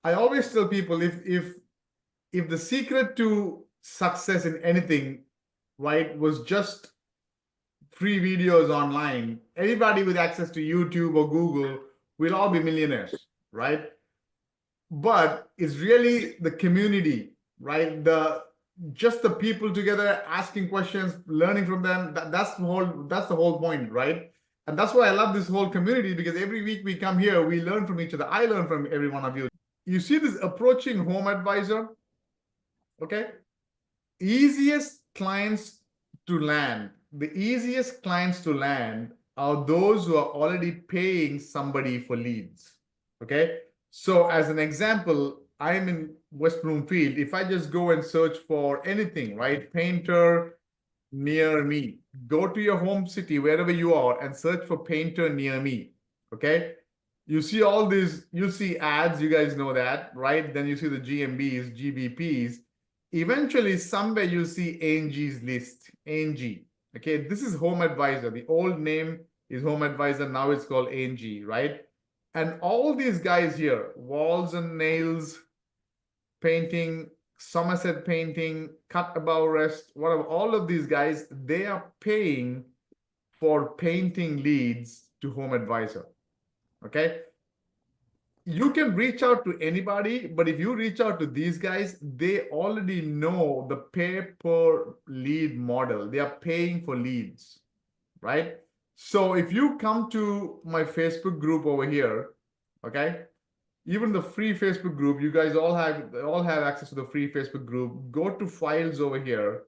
I always tell people if the secret to success in anything, right, was just free videos online, anybody with access to YouTube or Google will all be millionaires, right? But it's really the community, right? Just the people together asking questions, learning from them. That's the whole point, right? And that's why I love this whole community, because every week we come here, we learn from each other. I learn from every one of you. You see this approaching home advisor, okay? Easiest clients to land, the easiest clients to land are those who are already paying somebody for leads, okay? So as an example, I'm in West Bloomfield. If I just go and search for anything, right? Painter near me, go to your home city, wherever you are, and search for painter near me, okay? You see all these, you see ads, you guys know that, right? Then you see the GMBs, GBPs. Eventually, somewhere you see Angie's list, Angie. Okay, this is Home Advisor. The old name is Home Advisor. Now it's called Angie, right? And all these guys here, Walls and Nails, Painting, Somerset Painting, Cut Above Rest, whatever, all of these guys, they are paying for painting leads to Home Advisor. Okay, you can reach out to anybody, but if you reach out to these guys, they already know the pay per lead model. They are paying for leads, right? So if you come to my Facebook group over here, okay, even the free Facebook group, you guys all have access to the free Facebook group. Go to files over here,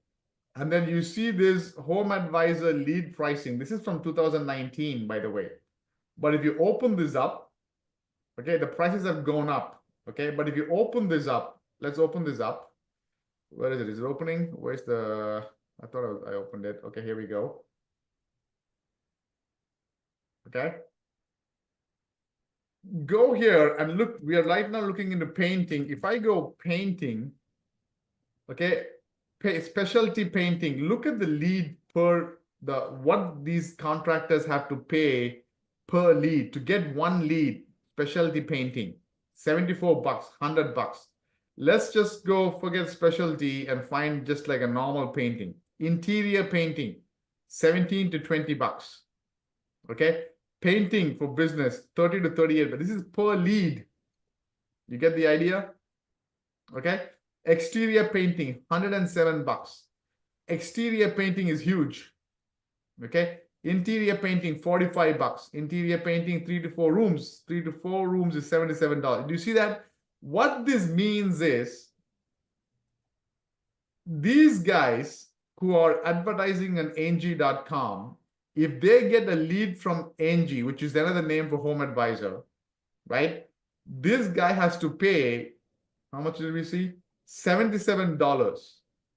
and then you see this Home Advisor lead pricing. This is from 2019, by the way. But if you open this up, okay, the prices have gone up, okay? But if you open this up, let's open this up. Where is it? Is it opening? Where's the, I thought I opened it. Okay, here we go. Okay. Go here and look, we are right now looking into painting. If I go painting, okay, specialty painting, look at the lead per what these contractors have to pay per lead to get one lead. Specialty painting, $74, $100. Let's just go forget specialty and find just like a normal painting. Interior painting, 17 to 20 bucks. Okay, painting for business, 30 to 38, but this is per lead. You get the idea? Okay, exterior painting, 107 bucks. Exterior painting is huge. Okay, interior painting, 45 bucks. Interior painting, 3 to 4 rooms. 3 to 4 rooms is $77. Do you see that? What this means is these guys who are advertising on Angie.com, if they get a lead from Angie, which is another name for Home Advisor, right? This guy has to pay, how much did we see? $77.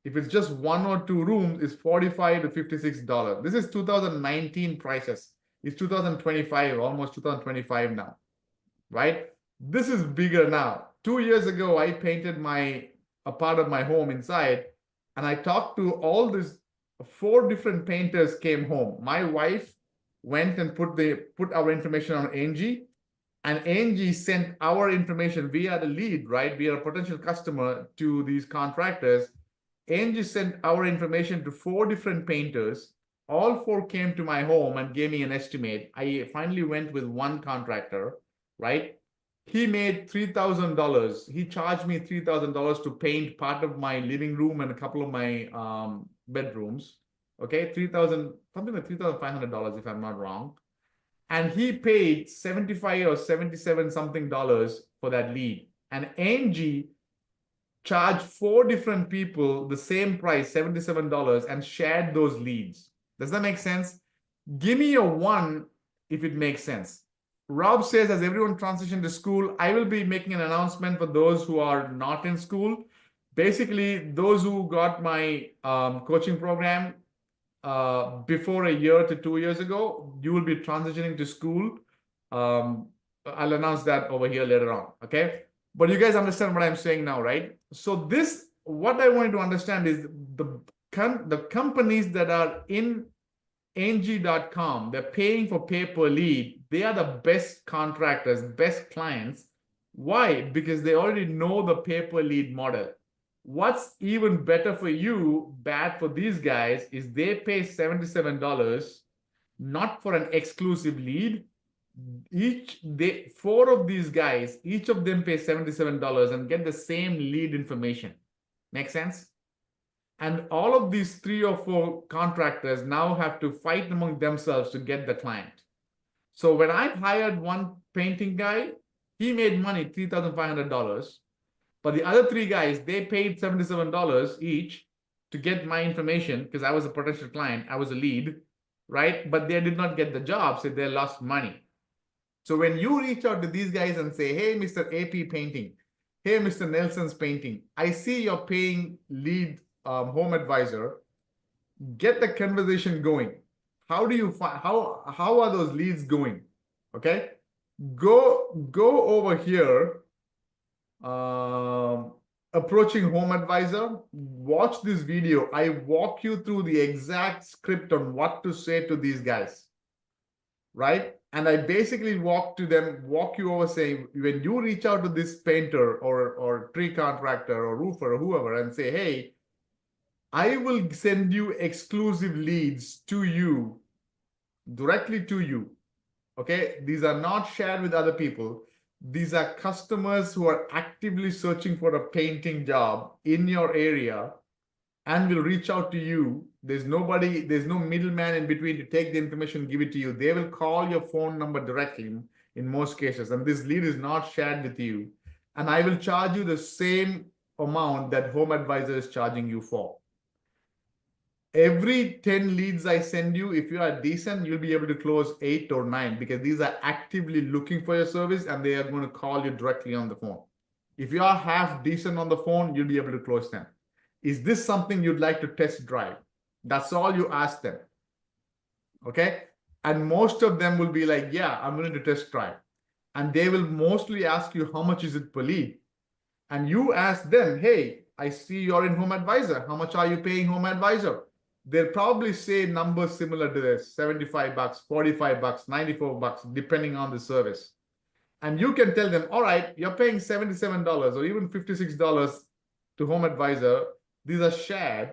If it's just 1 or 2 rooms, it's $45 to $56. This is 2019 prices. It's 2025, almost 2025 now, right? This is bigger now. 2 years ago, I painted a part of my home inside, and I talked to all these 4 different painters came home. My wife went and put our information on Angie, and Angie sent our information. We are the lead, right? We are a potential customer to these contractors. Angie sent our information to 4 different painters. All 4 came to my home and gave me an estimate. I finally went with one contractor, right? He made $3,000. He charged me $3,000 to paint part of my living room and a couple of my bedrooms. Okay, something like $3,500 if I'm not wrong. And he paid 75 or 77 something dollars for that lead. And Angie charged 4 different people the same price, $77, and shared those leads. Does that make sense? Give me a 1 if it makes sense. Rob says, as everyone transitioned to school, I will be making an announcement for those who are not in school. Basically, those who got my coaching program before a year to 2 years ago, you will be transitioning to school. I'll announce that over here later on, okay? But you guys understand what I'm saying now, right? So what I wanted to understand is the companies that are in Angie.com, they're paying for pay per lead. They are the best contractors, best clients. Why? Because they already know the pay-per-lead model. What's even better for you, bad for these guys, is they pay $77 not for an exclusive lead. Four of these guys, each of them pay $77 and get the same lead information. Make sense? And all of these 3 or 4 contractors now have to fight among themselves to get the client. So when I hired one painting guy, he made money, $3,500. But the other 3 guys, they paid $77 each to get my information because I was a potential client. I was a lead, right? But they did not get the job, so they lost money. So when you reach out to these guys and say, hey, Mr. AP Painting, hey, Mr. Nelson's Painting, I see you're paying lead home advisor, get the conversation going. How do you find, how are those leads going? Okay, go over here, approaching home advisor, watch this video. I walk you through the exact script on what to say to these guys, right? And I basically walk you over saying, when you reach out to this painter or tree contractor or roofer or whoever and say, hey, I will send you exclusive leads to you, directly to you. Okay, these are not shared with other people. These are customers who are actively searching for a painting job in your area and will reach out to you. There's no middleman in between to take the information, give it to you. They will call your phone number directly in most cases, and this lead is not shared with you. And I will charge you the same amount that home advisor is charging you for. Every 10 leads I send you, if you are decent, you'll be able to close 8 or 9 because these are actively looking for your service and they are going to call you directly on the phone. If you are half decent on the phone, you'll be able to close them. Is this something you'd like to test drive? That's all you ask them. Okay? And most of them will be like, yeah, I'm willing to test drive. And they will mostly ask you, how much is it per lead? And you ask them, hey, I see you're in home advisor. How much are you paying home advisor? They'll probably say numbers similar to this, $75, $45, $94, depending on the service. And you can tell them, all right, you're paying $77 or even $56 to home advisor. These are shared.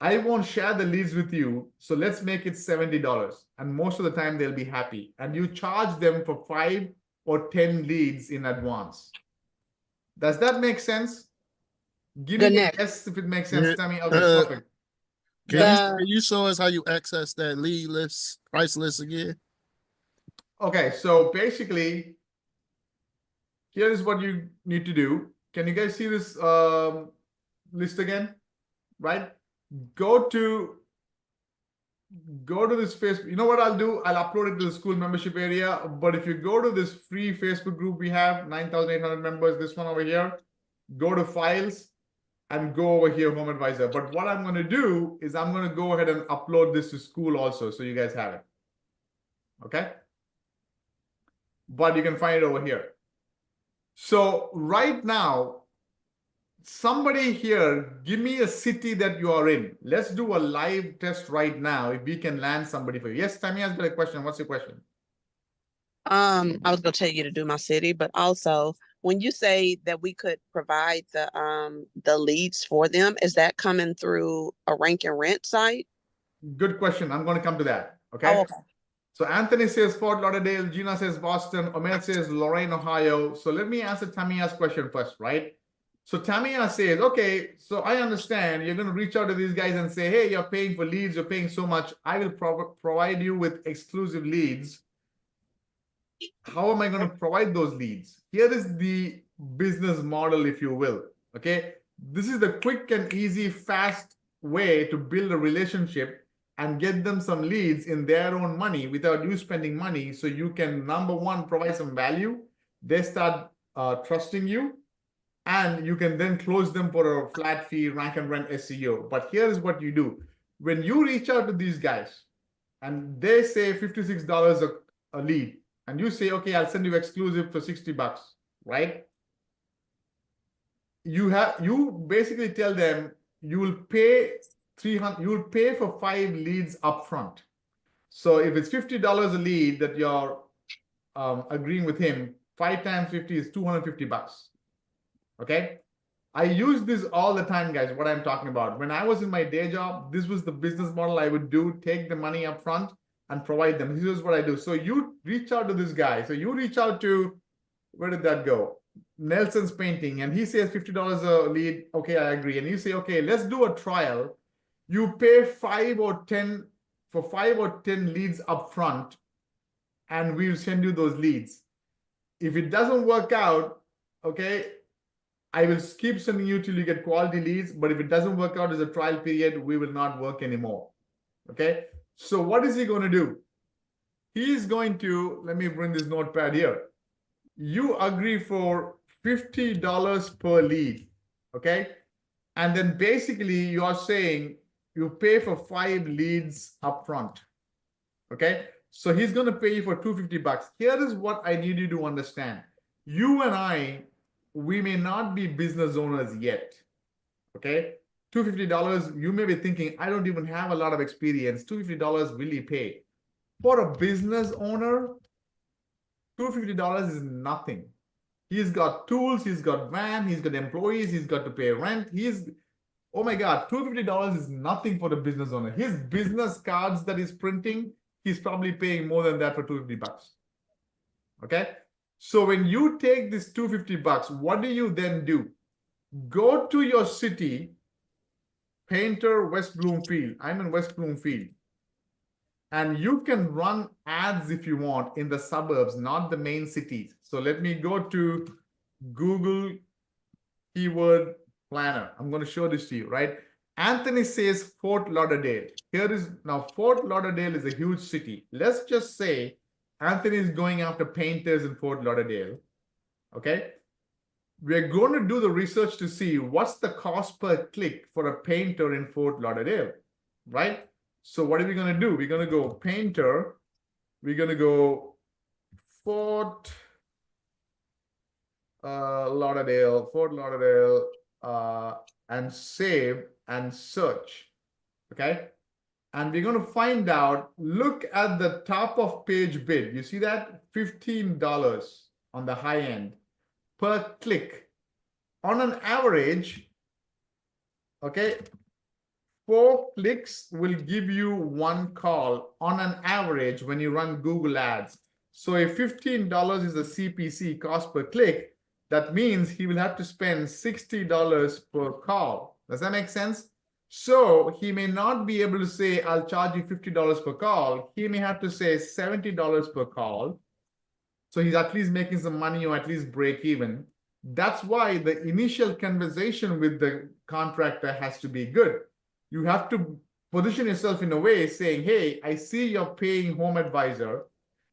I won't share the leads with you, so let's make it $70. And most of the time they'll be happy. And you charge them for 5 or 10 leads in advance. Does that make sense? Give me a yes if it makes sense. Yeah. Tell me, okay, perfect. Can you show us how you access that lead list, price list again? Okay, so basically, here is what you need to do. Can you guys see this list again? Right? Go to this Facebook. You know what I'll do? I'll upload it to the school membership area. But if you go to this free Facebook group we have, 9,800 members, this one over here, go to files and go over here, home advisor. But what I'm going to do is I'm going to go ahead and upload this to school also, so you guys have it. Okay? But you can find it over here. So right now, somebody here, give me a city that you are in. Let's do a live test right now if we can land somebody for you. Yes, Tamia's got a question. What's your question? I was gonna tell you to do my city, but also when you say that we could provide the leads for them, is that coming through a rank and rent site? Good question. I'm going to come to that. Okay. Oh, okay. So Anthony says Fort Lauderdale, Gina says Boston, Omer says Lorain, Ohio. So let me answer Tamia's question first, right? So Tamia says, okay, so I understand you're going to reach out to these guys and say, hey, you're paying for leads, you're paying so much. I will provide you with exclusive leads. How am I going to provide those leads? Here is the business model, if you will. Okay. This is the quick and easy, fast way to build a relationship and get them some leads in their own money without you spending money. So you can, number one, provide some value. They start trusting you, and you can then close them for a flat fee, rank and rent SEO. But here is what you do. When you reach out to these guys and they say $56 a lead, and you say, okay, I'll send you exclusive for $60, right? You basically tell them you will pay for 5 leads upfront. So if it's $50 a lead that you're agreeing with him, 5 times 50 is $250. Okay. I use this all the time, guys, what I'm talking about. When I was in my day job, this was the business model I would do, take the money up front and provide them. This is what I do. So you reach out to this guy. So you reach out to, where did that go? Nelson's Painting, and he says $50 a lead. Okay, I agree. And you say, okay, let's do a trial. You pay 5 or 10 for 5 or 10 leads up front, and we'll send you those leads. If it doesn't work out, okay, I will keep sending you till you get quality leads. But if it doesn't work out as a trial period, we will not work anymore. Okay. So what is he going to do? He's going to, let me bring this notepad here. You agree for $50 per lead. Okay. And then basically you are saying you pay for 5 leads up front. Okay. So he's going to pay you for $250. Here is what I need you to understand. You and I, we may not be business owners yet. Okay. $250, you may be thinking, I don't even have a lot of experience. $250 will he pay? For a business owner, $250 is nothing. He's got tools, he's got van, he's got employees, he's got to pay rent. Oh my God, $250 is nothing for the business owner. His business cards that he's printing, he's probably paying more than that for $250. Okay. So when you take this $250, what do you then do? Go to your city, Painter, West Bloomfield. I'm in West Bloomfield. And you can run ads if you want in the suburbs, not the main cities. So let me go to Google Keyword Planner. I'm going to show this to you, right? Anthony says Fort Lauderdale. Here is, now Fort Lauderdale is a huge city. Let's just say Anthony is going after painters in Fort Lauderdale. Okay. We're going to do the research to see what's the cost per click for a painter in Fort Lauderdale, right? So what are we going to do? We're going to go painter. We're going to go Fort Lauderdale, and save and search. Okay. And we're going to find out, look at the top of page bid. You see that? $15 on the high end per click. On an average, okay, 4 clicks will give you 1 call on an average when you run Google ads. So if $15 is the CPC, cost per click, that means he will have to spend $60 per call. Does that make sense? So he may not be able to say, I'll charge you $50 per call. He may have to say $70 per call. So he's at least making some money or at least break even. That's why the initial conversation with the contractor has to be good. You have to position yourself in a way saying, hey, I see you're paying Home Advisor.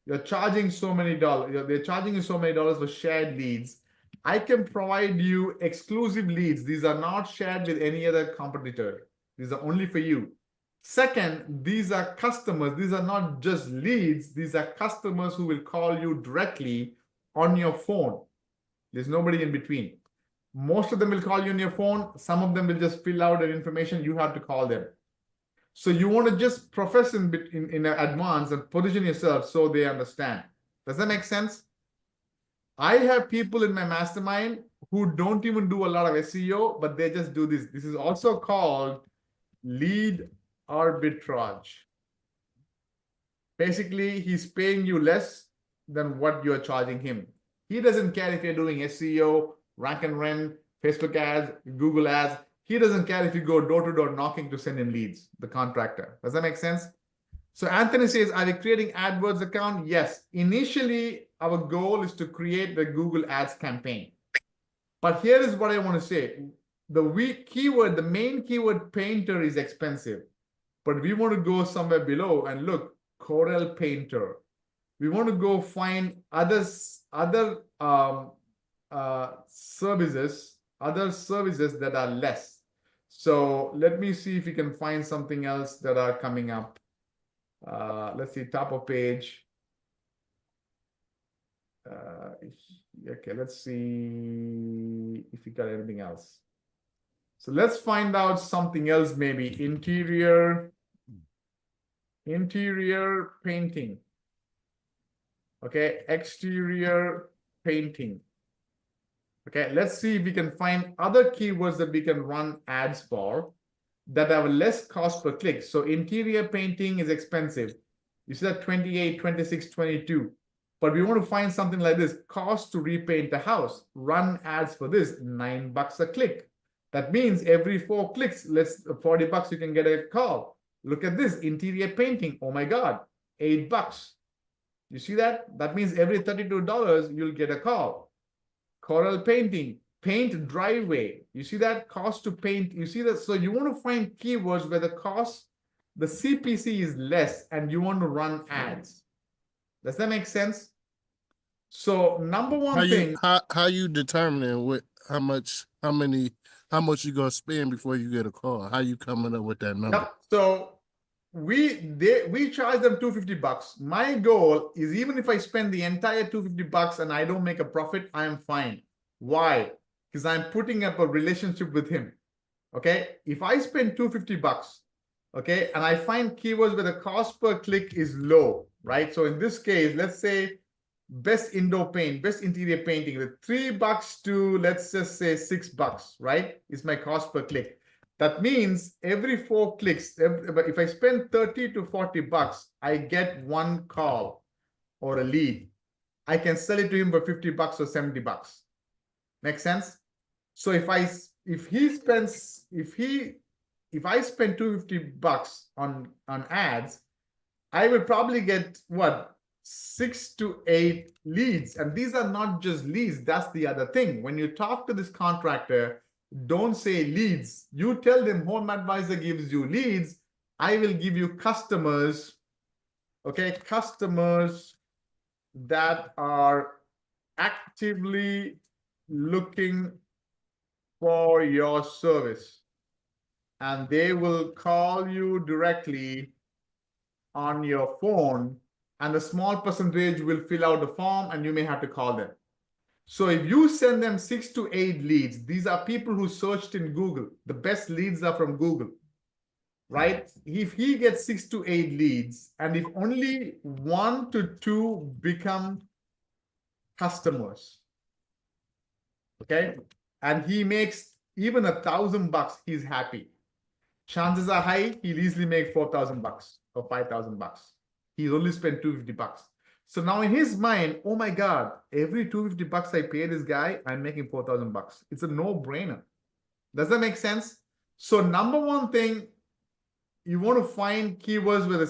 You're charging so many dollars. They're charging you so many dollars for shared leads. I can provide you exclusive leads. These are not shared with any other competitor. These are only for you. Second, these are customers. These are not just leads. These are customers who will call you directly on your phone. There's nobody in between. Most of them will call you on your phone. Some of them will just fill out their information. You have to call them. So you want to just profess in advance and position yourself so they understand. Does that make sense? I have people in my mastermind who don't even do a lot of SEO, but they just do this. This is also called lead arbitrage. Basically, he's paying you less than what you're charging him. He doesn't care if you're doing SEO, rank and rent, Facebook ads, Google ads. He doesn't care if you go door-to-door knocking to send him leads, the contractor. Does that make sense? So Anthony says, are we creating AdWords account? Yes. Initially, our goal is to create the Google Ads campaign. But here is what I want to say. The main keyword painter is expensive. But we want to go somewhere below and look, Corel Painter. We want to go find other services that are less. So let me see if we can find something else that are coming up. Let's see, top of page. Okay, let's see if we got anything else. So let's find out something else, maybe interior painting. Okay, exterior painting. Okay, let's see if we can find other keywords that we can run ads for that have less cost per click. So interior painting is expensive. You see that 28, 26, 22. But we want to find something like this: cost to repaint the house. Run ads for this, $9 a click. That means every 4 clicks, let's $40, you can get a call. Look at this, interior painting. Oh my God, $8. You see that? That means every $32, you'll get a call. Coral painting, paint driveway. You see that? Cost to paint. You see that? So you want to find keywords where the cost, the CPC is less, and you want to run ads. Does that make sense? So number one thing. How you determining what how much you gonna spend before you get a call? How you coming up with that number? Yep. So we charge them $250. My goal is, even if I spend the entire $250 and I don't make a profit, I am fine. Why? Because I'm putting up a relationship with him. Okay. If I spend $250, okay, and I find keywords where the cost per click is low, right? So in this case, let's say best indoor paint, best interior painting, the $3 to, let's just say $6, right, is my cost per click. That means every 4 clicks, if I spend 30 to $40, I get 1 call or a lead. I can sell it to him for $50 or $70. Make sense? So if I spend $250 on ads, I will probably get what, 6 to 8 leads. And these are not just leads. That's the other thing. When you talk to this contractor, don't say leads. You tell them Home Advisor gives you leads. I will give you customers, okay, customers that are actively looking for your service. And they will call you directly on your phone, and a small percentage will fill out the form and you may have to call them. So if you send them 6 to 8 leads, these are people who searched in Google. The best leads are from Google, right? If he gets 6 to 8 leads, and if only 1 to 2 become customers, okay, and he makes even $1,000, he's happy. Chances are high he'll easily make $4,000 or $5,000. He's only spent $250. So now in his mind, oh my God, every $250 I pay this guy, I'm making $4,000. It's a no-brainer. Does that make sense? So number one thing, you want to find keywords where the